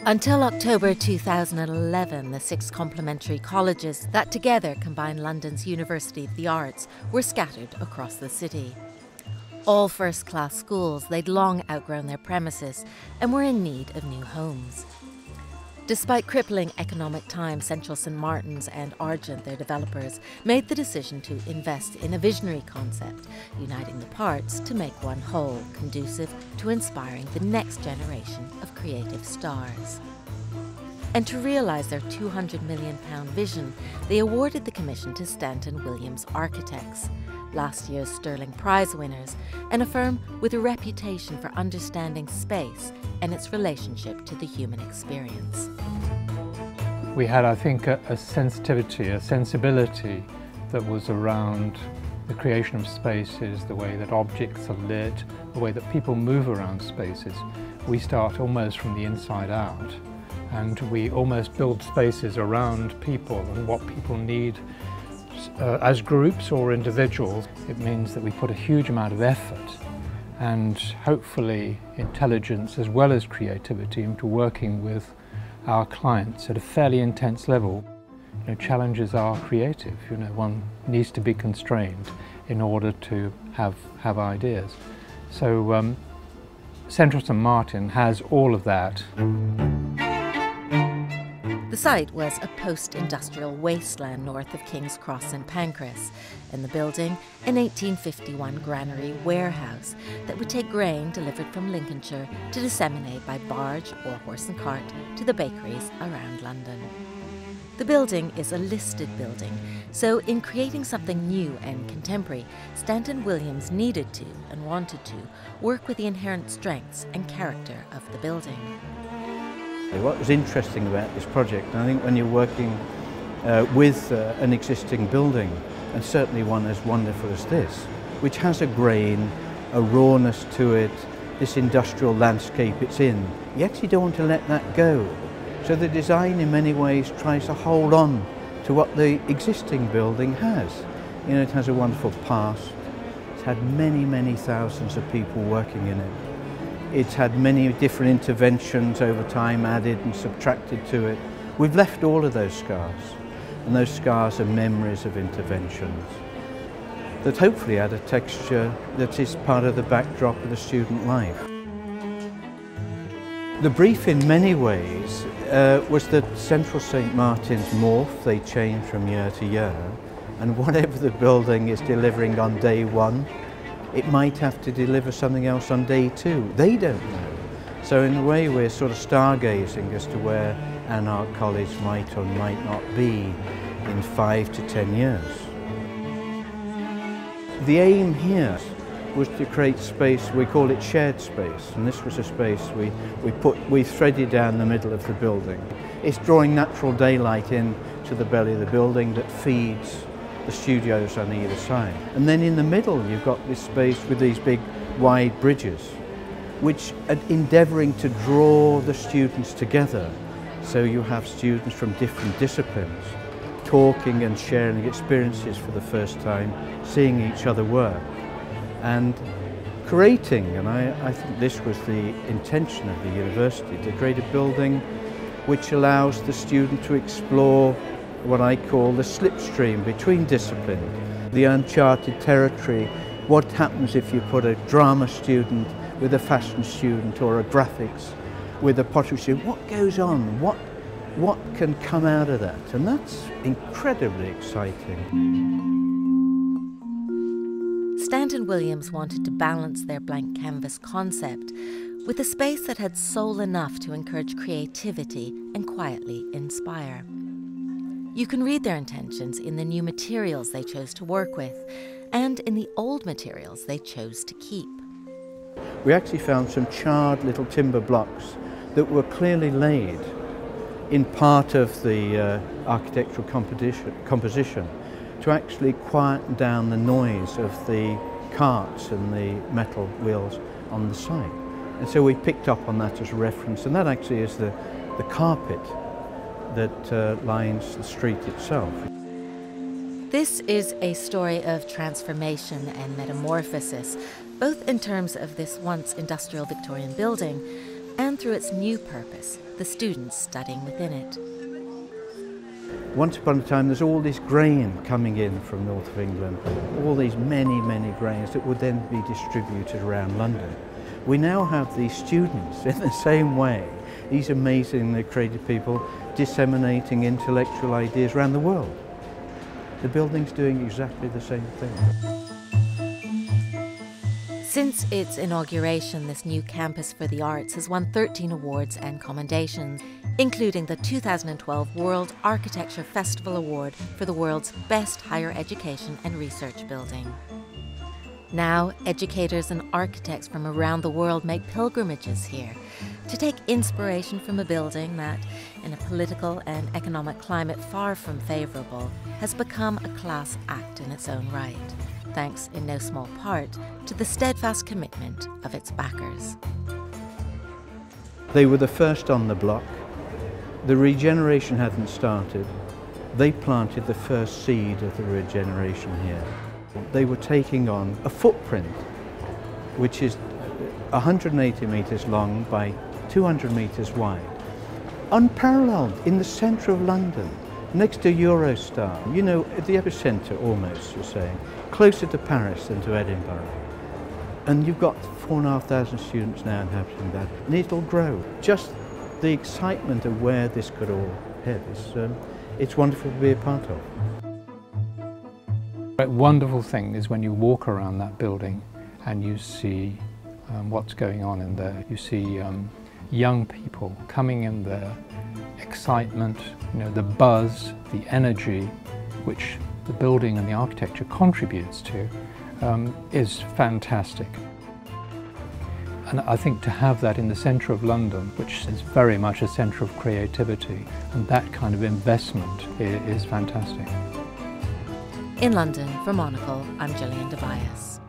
Until October 2011, the 6 complementary colleges that together combine London's University of the Arts were scattered across the city. All first-class schools, they'd long outgrown their premises and were in need of new homes. Despite crippling economic times, Central St Martin's and Argent, their developers, made the decision to invest in a visionary concept, uniting the parts to make one whole, conducive to inspiring the next generation of creative stars. And to realise their £200 million vision, they awarded the commission to Stanton Williams Architects, last year's Sterling Prize winners, and a firm with a reputation for understanding space and its relationship to the human experience. We had, I think, a sensitivity, a sensibility that was around the creation of spaces, the way that objects are lit, the way that people move around spaces. We start almost from the inside out, and we almost build spaces around people and what people need as groups or individuals. It means that we put a huge amount of effort and hopefully intelligence as well as creativity into working with our clients at a fairly intense level. Challenges are creative. One needs to be constrained in order to have ideas. So Central St Martin has all of that. The site was a post-industrial wasteland north of King's Cross and Pancras, and the building an 1851 granary warehouse that would take grain delivered from Lincolnshire to disseminate by barge or horse and cart to the bakeries around London. The building is a listed building, so in creating something new and contemporary, Stanton Williams needed to, and wanted to, work with the inherent strengths and character of the building. What was interesting about this project, and I think when you're working with an existing building, and certainly one as wonderful as this, which has a grain, a rawness to it, this industrial landscape it's in, you actually don't want to let that go. So the design in many ways tries to hold on to what the existing building has. It has a wonderful past, it's had many thousands of people working in it. It's had many different interventions over time, added and subtracted to it. We've left all of those scars, and those scars are memories of interventions that hopefully add a texture that is part of the backdrop of the student life. The brief in many ways was that Central St Martin's morph, they change from year to year, and whatever the building is delivering on day one, it might have to deliver something else on day 2. They don't know. So in a way we're sort of stargazing as to where an art college might or might not be in 5 to 10 years. The aim here was to create space, we call it shared space, and this was a space we threaded down the middle of the building. It's drawing natural daylight into the belly of the building that feeds the studios on either side. And then in the middle you've got this space with these big wide bridges which are endeavouring to draw the students together. So you have students from different disciplines talking and sharing experiences for the first time, seeing each other work and creating, and I think this was the intention of the university, to create a building which allows the student to explore what I call the slipstream between disciplines, the uncharted territory. What happens if you put a drama student with a fashion student or a graphics with a pottery student? What goes on? What can come out of that? And that's incredibly exciting. Stanton Williams wanted to balance their blank canvas concept with a space that had soul enough to encourage creativity and quietly inspire. You can read their intentions in the new materials they chose to work with and in the old materials they chose to keep. We actually found some charred little timber blocks that were clearly laid in part of the architectural composition to actually quieten down the noise of the carts and the metal wheels on the site. And so we picked up on that as a reference, and that actually is the carpet that lines the street itself. This is a story of transformation and metamorphosis, both in terms of this once industrial Victorian building, and through its new purpose, the students studying within it. Once upon a time there's all this grain coming in from north of England, all these many grains that would then be distributed around London. We now have these students in the same way, these amazingly creative people disseminating intellectual ideas around the world. The building's doing exactly the same thing. Since its inauguration, this new campus for the arts has won 13 awards and commendations, including the 2012 World Architecture Festival Award for the world's best higher education and research building. Now, educators and architects from around the world make pilgrimages here to take inspiration from a building that, in a political and economic climate far from favourable, has become a class act in its own right, thanks in no small part to the steadfast commitment of its backers. They were the first on the block. The regeneration hadn't started. They planted the first seed of the regeneration here. They were taking on a footprint which is 180 metres long by 200 metres wide, unparalleled in the centre of London, next to Eurostar, you know, at the epicentre almost, you're saying, closer to Paris than to Edinburgh. And you've got 4,500 students now inhabiting that, and it'll grow. Just the excitement of where this could all head is, it's wonderful to be a part of. A wonderful thing is when you walk around that building and you see what's going on in there. You see young people coming in there, excitement, you know, the buzz, the energy which the building and the architecture contributes to is fantastic. And I think to have that in the centre of London, which is very much a centre of creativity, and that kind of investment is fantastic. In London, for Monocle, I'm Gillian Tobias.